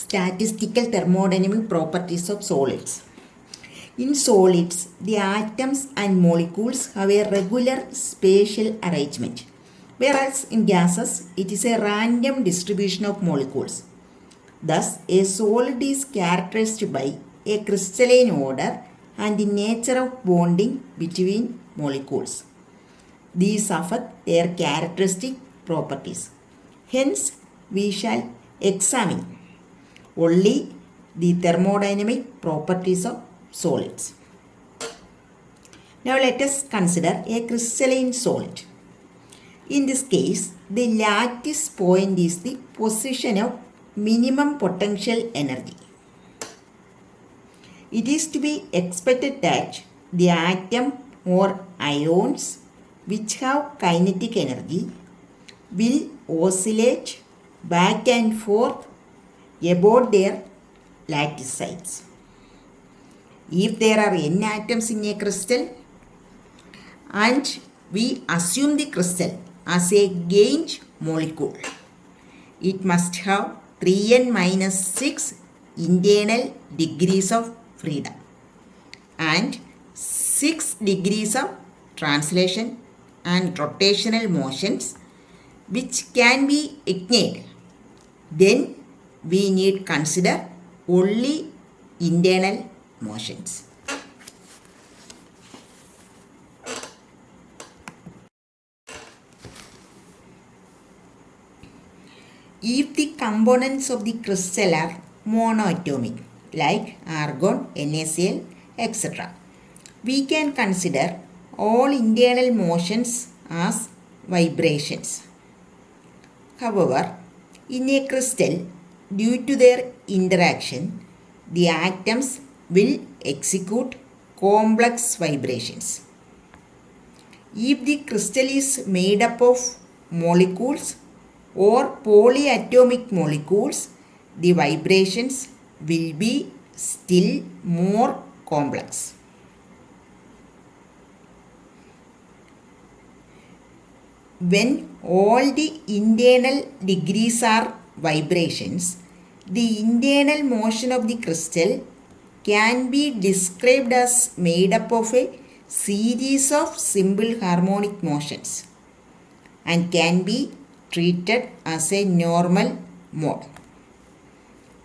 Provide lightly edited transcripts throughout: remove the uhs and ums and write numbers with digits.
Statistical thermodynamic properties of solids. In solids, the atoms and molecules have a regular spatial arrangement, whereas in gases, it is a random distribution of molecules. Thus, a solid is characterized by a crystalline order and the nature of bonding between molecules. These affect their characteristic properties. Hence, we shall examine only the thermodynamic properties of solids. Now let us consider a crystalline solid. In this case, the lattice point is the position of minimum potential energy. It is to be expected that the atom or ions which have kinetic energy will oscillate back and forth about their lattice sites. If there are n atoms in a crystal and we assume the crystal as a gained molecule, it must have 3n minus 6 internal degrees of freedom and 6 degrees of translation and rotational motions which can be ignored. Then we need consider only internal motions. If the components of the crystal are monoatomic, like argon, NaCl, etc., we can consider all internal motions as vibrations. However, in a crystal, due to their interaction, the atoms will execute complex vibrations. If the crystal is made up of molecules or polyatomic molecules, the vibrations will be still more complex. When all the internal degrees are vibrations, the internal motion of the crystal can be described as made up of a series of simple harmonic motions and can be treated as a normal mode.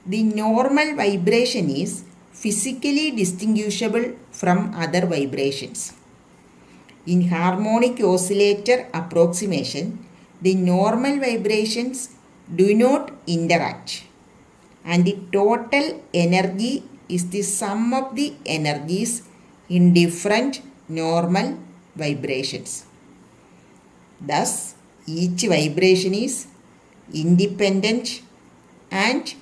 The normal vibration is physically distinguishable from other vibrations. In harmonic oscillator approximation, the normal vibrations do not interact and the total energy is the sum of the energies in different normal vibrations. Thus, each vibration is independent and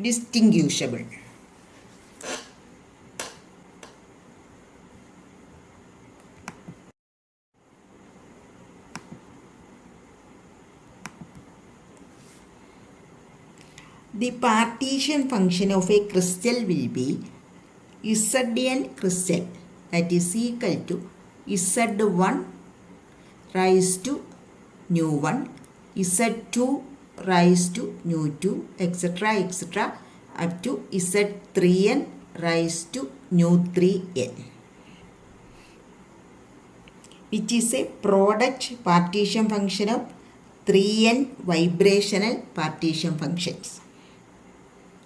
distinguishable. The partition function of a crystal will be Zn crystal, that is equal to Z1 raised to nu1, Z2 raised to nu2, etc. up to Z3n raised to nu3n, which is a product partition function of 3n vibrational partition functions.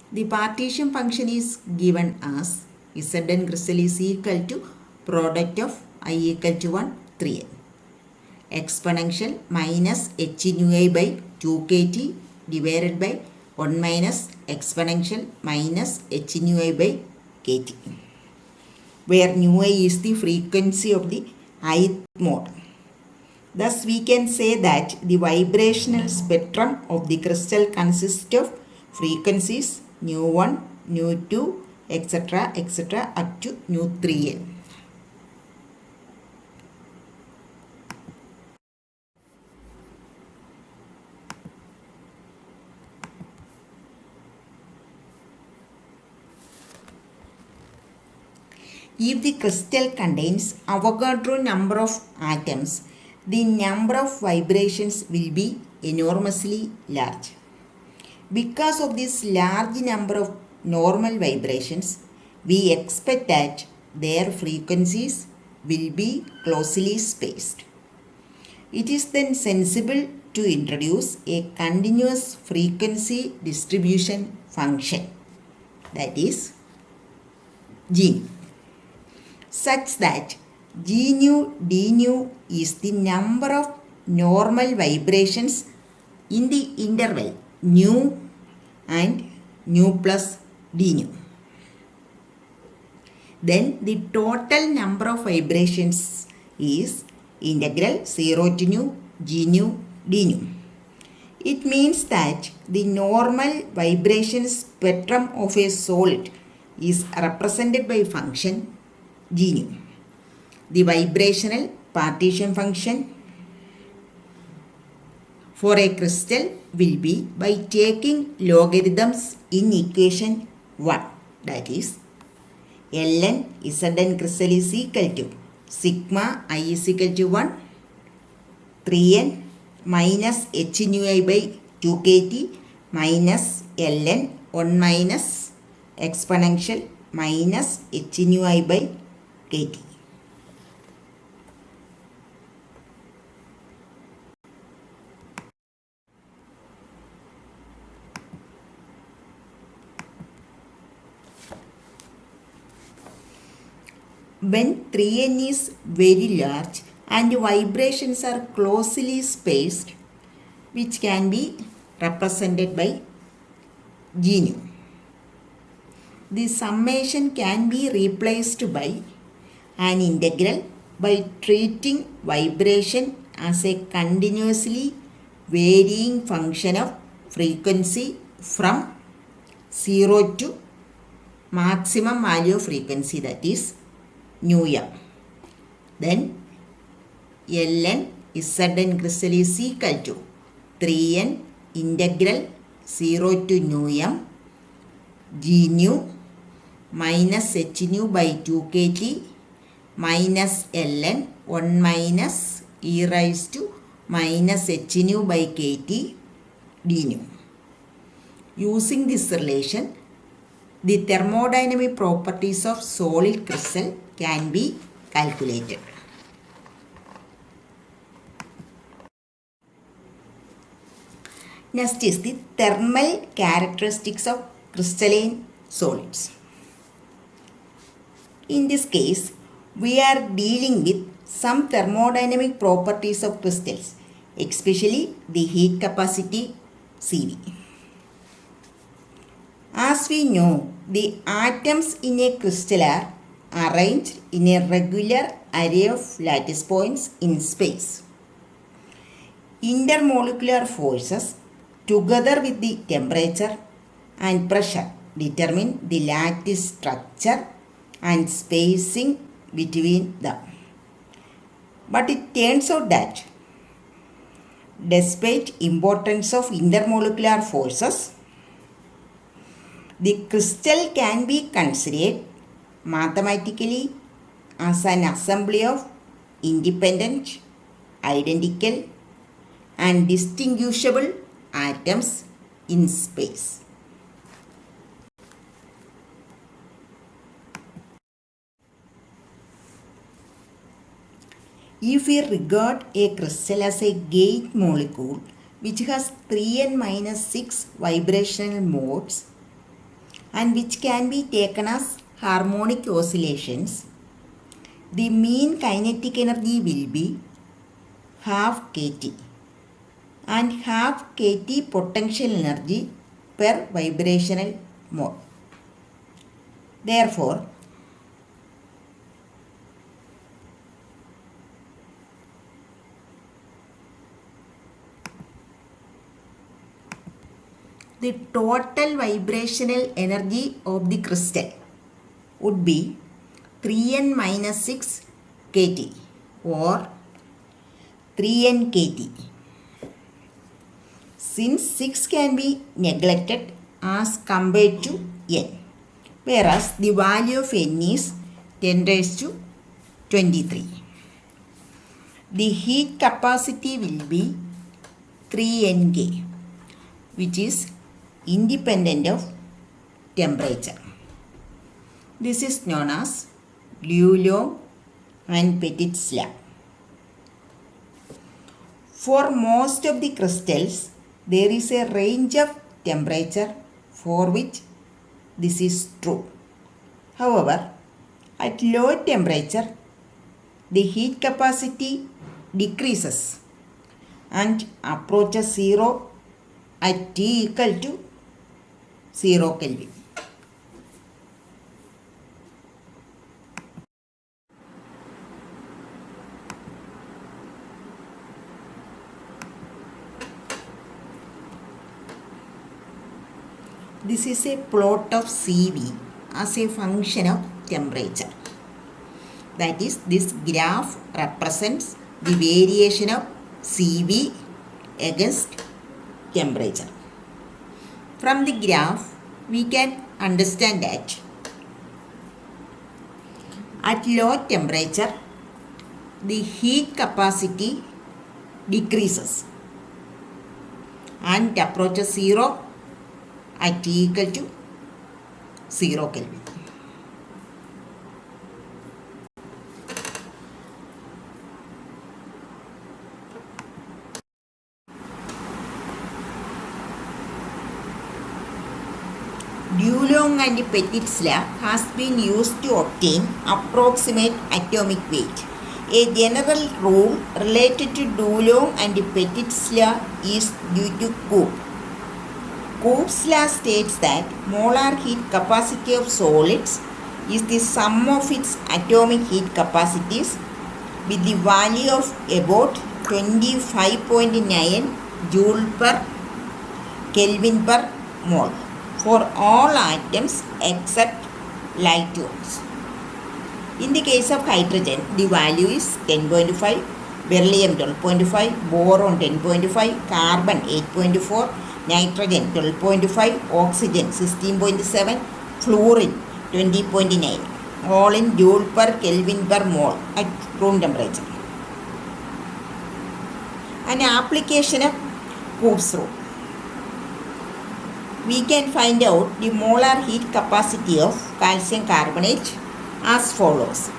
The partition function is given as Zn crystal is equal to product of I equal to 1, 3n, exponential minus h nu I by 2 kt divided by 1 minus exponential minus h nu I by kt, where nu I is the frequency of the ith mode. Thus, we can say that the vibrational spectrum of the crystal consists of frequencies nu1, nu2, etc. up to nu3n. If the crystal contains Avogadro number of atoms, the number of vibrations will be enormously large. Because of this large number of normal vibrations, we expect that their frequencies will be closely spaced. It is then sensible to introduce a continuous frequency distribution function, that is G nu, such that G nu d nu is the number of normal vibrations in the interval nu and nu plus d nu. Then the total number of vibrations is integral 0 to nu G nu d nu. It means that the normal vibration spectrum of a solid is represented by function G nu. The vibrational partition function for a crystal will be by taking logarithms in equation 1, that is ln Zn crystal is equal to sigma I is equal to 1 3n minus h nu I by 2 kt minus ln 1 minus exponential minus h nu I by kt. When 3n is very large and vibrations are closely spaced, which can be represented by G nu, the summation can be replaced by an integral by treating vibration as a continuously varying function of frequency from 0 to maximum value of frequency, that is nu m. Then ln Zn crystal is equal to 3n integral 0 to nu m G nu minus h nu by 2 kt minus ln 1 minus e raised to minus h nu by kt d nu. Using this relation, the thermodynamic properties of solid crystal can be calculated. Next is the thermal characteristics of crystalline solids. In this case, we are dealing with some thermodynamic properties of crystals, especially the heat capacity Cv. As we know, the atoms in a crystal are arranged in a regular array of lattice points in space. Intermolecular forces together with the temperature and pressure determine the lattice structure and spacing between them. But it turns out that despite importance of intermolecular forces, the crystal can be considered mathematically as an assembly of independent, identical and distinguishable atoms in space. If we regard a crystal as a gate molecule which has 3n minus 6 vibrational modes and which can be taken as harmonic oscillations, the mean kinetic energy will be half kT and half kT potential energy per vibrational mode. Therefore, the total vibrational energy of the crystal would be 3n minus 6 kT or 3n kT. Since 6 can be neglected as compared to n, whereas the value of n is 10 raised to 23. The heat capacity will be 3 Nk, which is independent of temperature. This is known as Dulong and Petit's law. For most of the crystals, there is a range of temperature for which this is true. However, at low temperature, the heat capacity decreases and approaches zero at T equal to 0 Kelvin. This is a plot of Cv as a function of temperature. That is, this graph represents the variation of Cv against temperature. From the graph, we can understand that at low temperature, the heat capacity decreases and approaches 0 at T equal to 0 Kelvin. Dulong and Petit's law has been used to obtain approximate atomic weight. A general rule related to Dulong and Petit's law is due to Kopp. Kopp's law states that molar heat capacity of solids is the sum of its atomic heat capacities with the value of about 25.9 joule per Kelvin per mole for all atoms except light ones. In the case of hydrogen, the value is 10.5, beryllium 12.5, boron 10.5, carbon 8.4, nitrogen 12.5, oxygen 16.7, fluorine 20.9, all in joule per Kelvin per mole at room temperature. An application of Kopp's rule. We can find out the molar heat capacity of calcium carbonate as follows.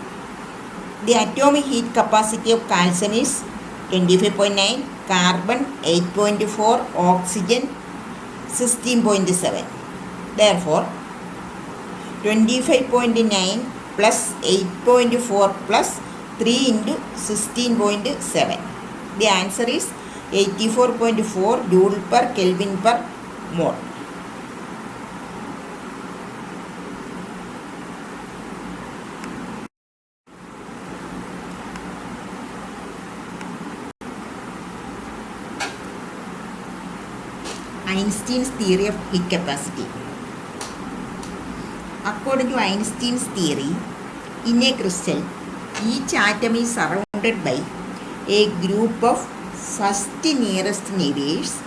The atomic heat capacity of calcium is 25.9, carbon 8.4, oxygen 16.7. Therefore, 25.9 plus 8.4 plus 3 into 16.7. The answer is 84.4 joule per Kelvin per mole. Einstein's theory of heat capacity. According to Einstein's theory, in a crystal, each atom is surrounded by a group of first nearest neighbors,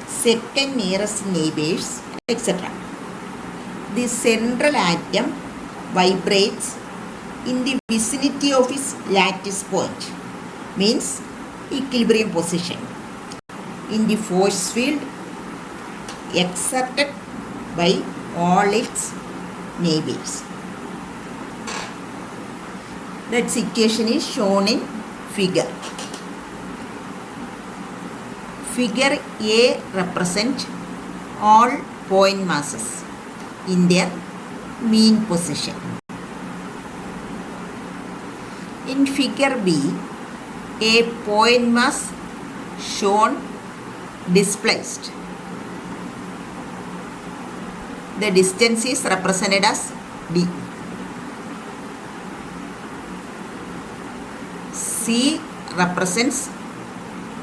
second nearest neighbors, etc. The central atom vibrates in the vicinity of its lattice point, means equilibrium position, in the force field exerted by all its neighbors. That situation is shown in figure. Figure A represents all point masses in their mean position. In figure B, a point mass shown displaced. The distance is represented as d. C represents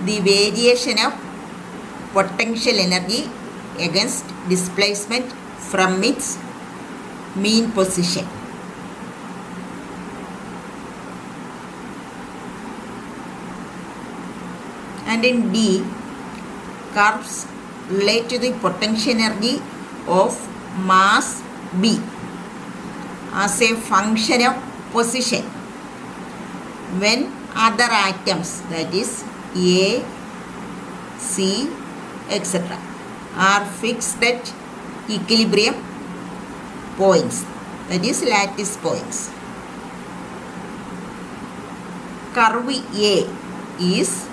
the variation of potential energy against displacement from its mean position. And in D, curves relate to the potential energy of mass B as a function of position when other atoms, that is A, C, etc., are fixed at equilibrium points, that is lattice points. Curve A is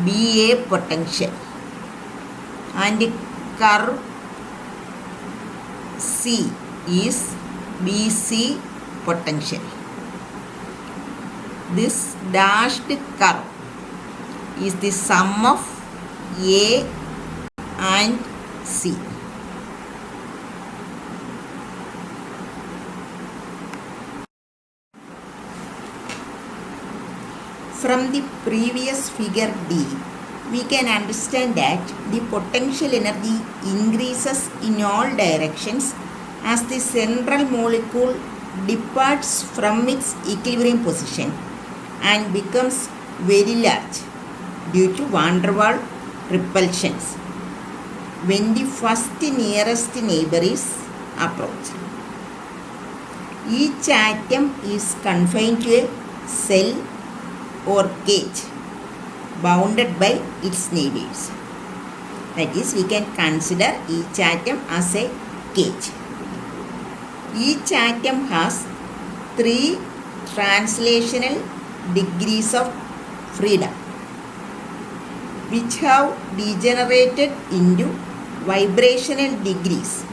BA potential and curve C is BC potential. This dashed curve is the sum of A and C. From the previous figure D, we can understand that the potential energy increases in all directions as the central molecule departs from its equilibrium position and becomes very large due to van der Waals repulsions when the first nearest neighbor is approached. Each atom is confined to a cell or cage bounded by its neighbors. That is, we can consider each atom as a cage. Each atom has 3 translational degrees of freedom, which have degenerated into vibrational degrees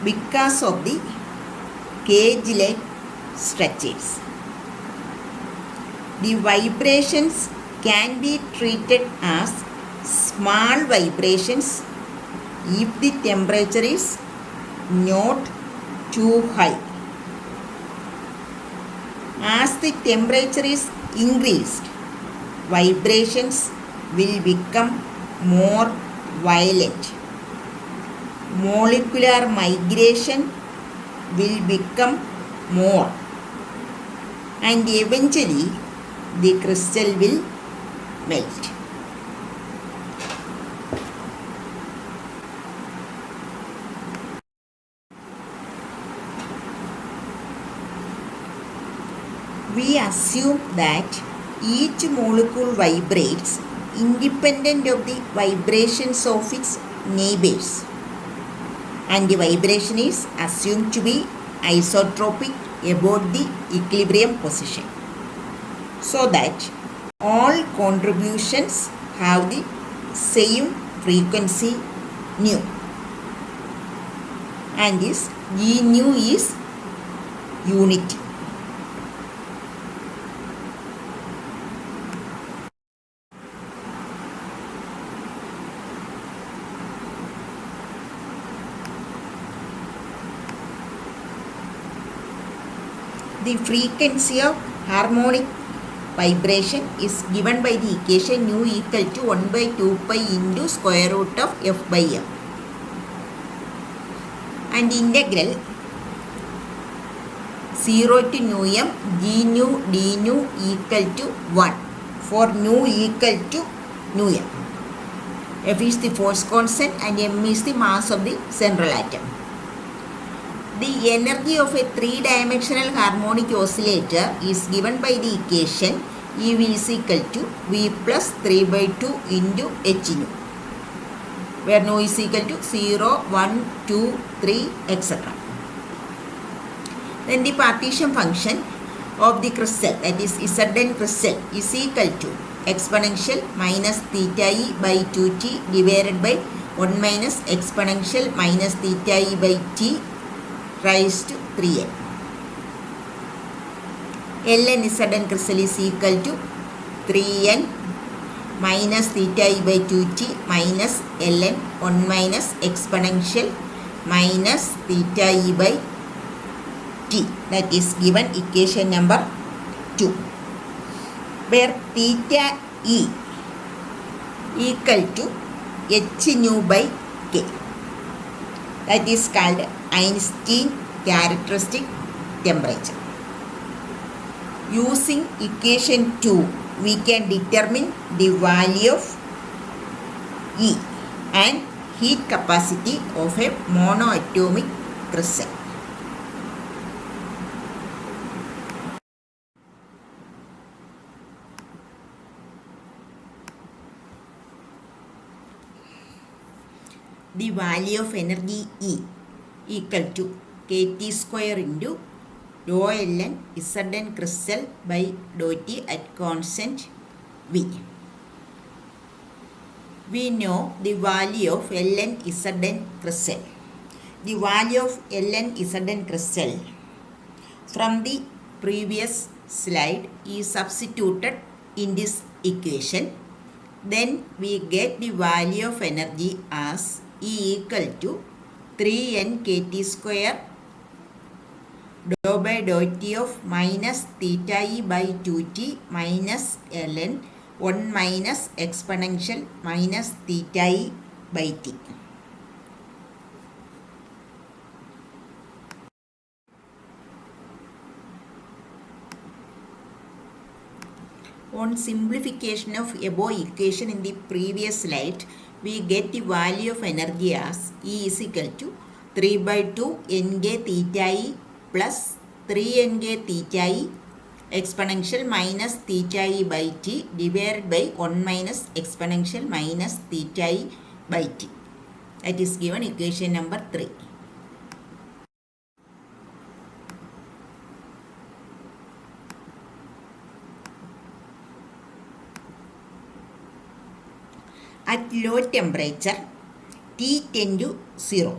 because of the cage-like structures. The vibrations can be treated as small vibrations if the temperature is not too high. As the temperature is increased, vibrations will become more violent. Molecular migration will become more, and eventually the crystal will melt. We assume that each molecule vibrates independent of the vibrations of its neighbors, and the vibration is assumed to be isotropic about the equilibrium position, so that all contributions have the same frequency nu, and this G nu is unity. The frequency of harmonic vibration is given by the equation nu equal to 1 by 2 pi into square root of f by m. And integral 0 to nu m g nu d nu equal to 1 for nu equal to nu m. F is the force constant and m is the mass of the central atom. The energy of a 3-dimensional harmonic oscillator is given by the equation EV is equal to V plus 3 by 2 into H nu, where nu is equal to 0, 1, 2, 3, etc. Then the partition function of the crystal, that is Zn crystal, is equal to exponential minus theta e by 2t divided by 1 minus exponential minus theta e by t raised to 3n. Ln Zn crystal is equal to 3n minus theta e by 2t minus ln 1 minus exponential minus theta e by t. That is given equation number 2, where theta e equal to h nu by k. That is called Einstein characteristic temperature. Using equation 2, we can determine the value of E and heat capacity of a monoatomic crystal. the value of energy E equal to kT square into rho ln Zn crystal by dou T at constant V. We know the value of ln Zn crystal. The value of ln Zn crystal from the previous slide is substituted in this equation. Then we get the value of energy as E equal to 3n kT square dou by dou T of minus theta E by 2T minus ln 1 minus exponential minus theta E by T. On simplification of above equation in the previous slide, we get the value of energy as E is equal to 3 by 2 Ng theta E plus 3 Ng theta E exponential minus theta E by T divided by 1 minus exponential minus theta E by T. That is given equation number 3. At low temperature, T tend to 0.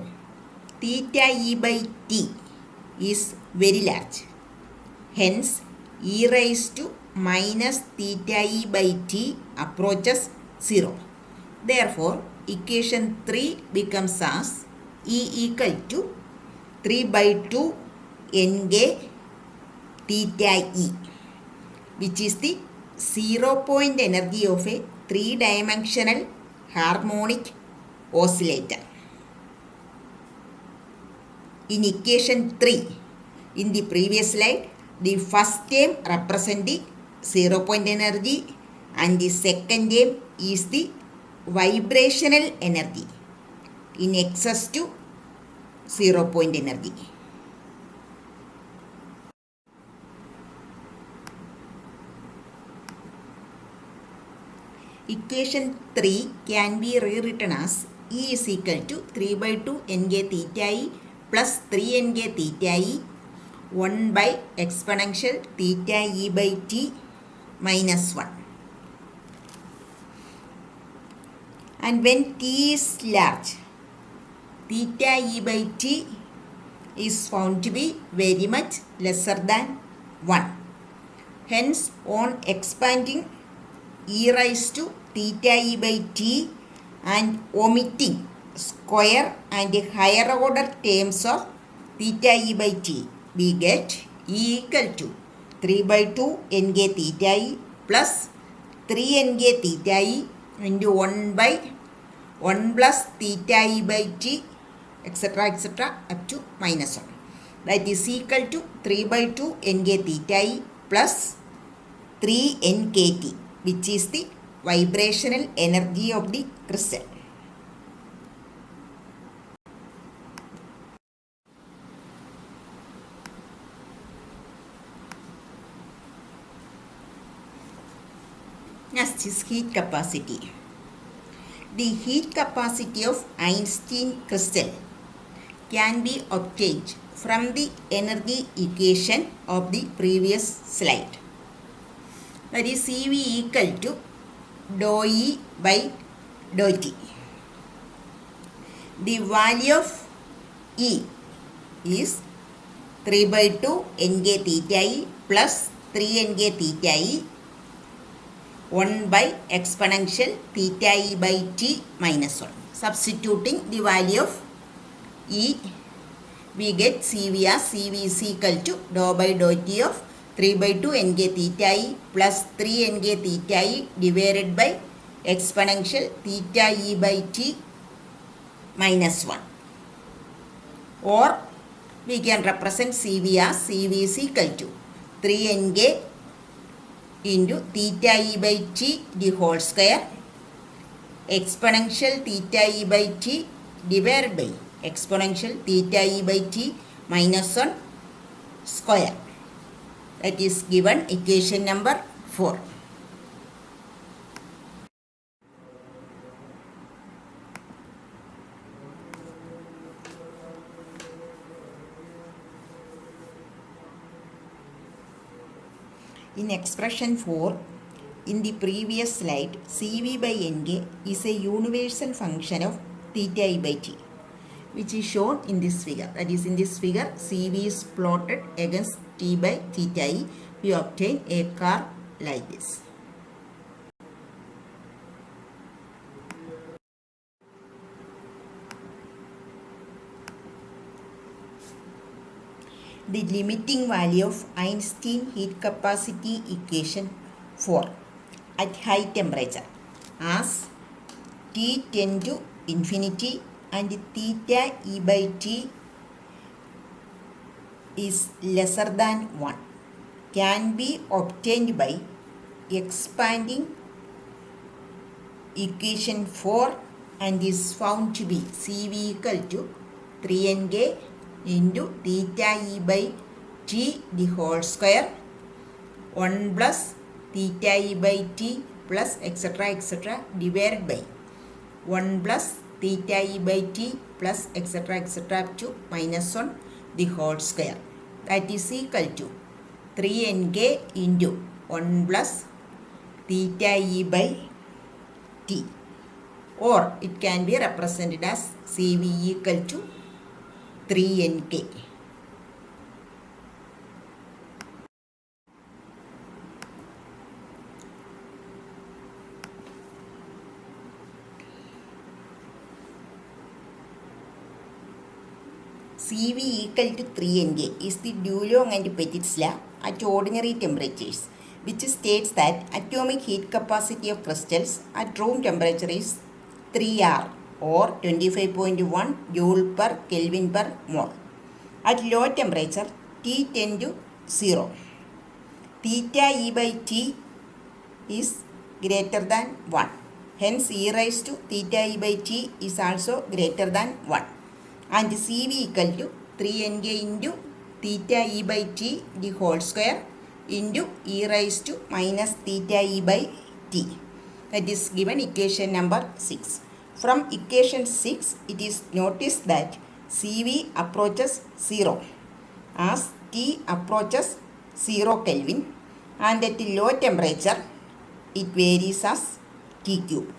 Theta E by T is very large. Hence, E raised to minus theta E by T approaches 0. Therefore, equation 3 becomes as E equal to 3 by 2 Ng theta E, which is the 0-point energy of a 3-dimensional harmonic oscillator. In equation 3, in the previous slide, the first term represents the 0-point energy and the second term is the vibrational energy in excess to 0-point energy. Equation 3 can be rewritten as E is equal to 3 by 2 Ng theta E plus 3 Ng theta E 1 by exponential theta E by T minus 1. And when T is large, theta E by T is found to be very much lesser than 1. Hence, on expanding E raised to theta E by T and omitting square and higher order terms of theta E by T, we get E equal to 3 by 2 Ng theta E plus 3 Ng theta E into 1 by 1 plus theta E by T etc. Up to minus 1. That is equal to 3 by 2 Ng theta E plus 3 nkt, which is the vibrational energy of the crystal. Next is heat capacity. The heat capacity of Einstein crystal can be obtained from the energy equation of the previous slide. That is Cv equal to dou E by dou T. The value of E is 3 by 2 Ng theta E plus 3 Ng theta E 1 by exponential theta E by T minus 1. Substituting the value of E, we get Cv as Cv is equal to dou by dou T of 3 by 2 Ng theta E plus 3 Ng theta E divided by exponential theta E by T minus 1. Or we can represent Cv as Cv is equal to 3 Ng into theta E by T the whole square exponential theta E by T divided by exponential theta E by T minus 1 square. That is given equation number 4. In expression 4, in the previous slide, Cv by Nk is a universal function of theta I by t, which is shown in this figure. That is, in this figure, Cv is plotted against t by theta I. We obtain a curve like this. The limiting value of Einstein heat capacity equation 4 at high temperature as T tend to infinity and theta E by T is lesser than 1 can be obtained by expanding equation 4 and is found to be Cv equal to 3Nk into theta E by T the whole square 1 plus theta E by T plus etc. divided by 1 plus theta E by T plus etc. up to minus 1 the whole square. That is equal to 3Nk into 1 plus theta E by T, or it can be represented as Cv equal to 3Nk. Cv equal to 3Nk is the Dulong and Petit's law at ordinary temperatures, which states that atomic heat capacity of crystals at room temperature is 3R or 25.1 joule per Kelvin per mole. At low temperature, T tend to 0. Theta E by T is greater than 1. Hence, E raised to theta E by T is also greater than 1. And Cv equal to 3Nk into theta E by T the whole square into E raised to minus theta E by T. That is given equation number 6. From equation 6, it is noticed that Cv approaches 0 as T approaches 0 Kelvin, and at low temperature it varies as T cube.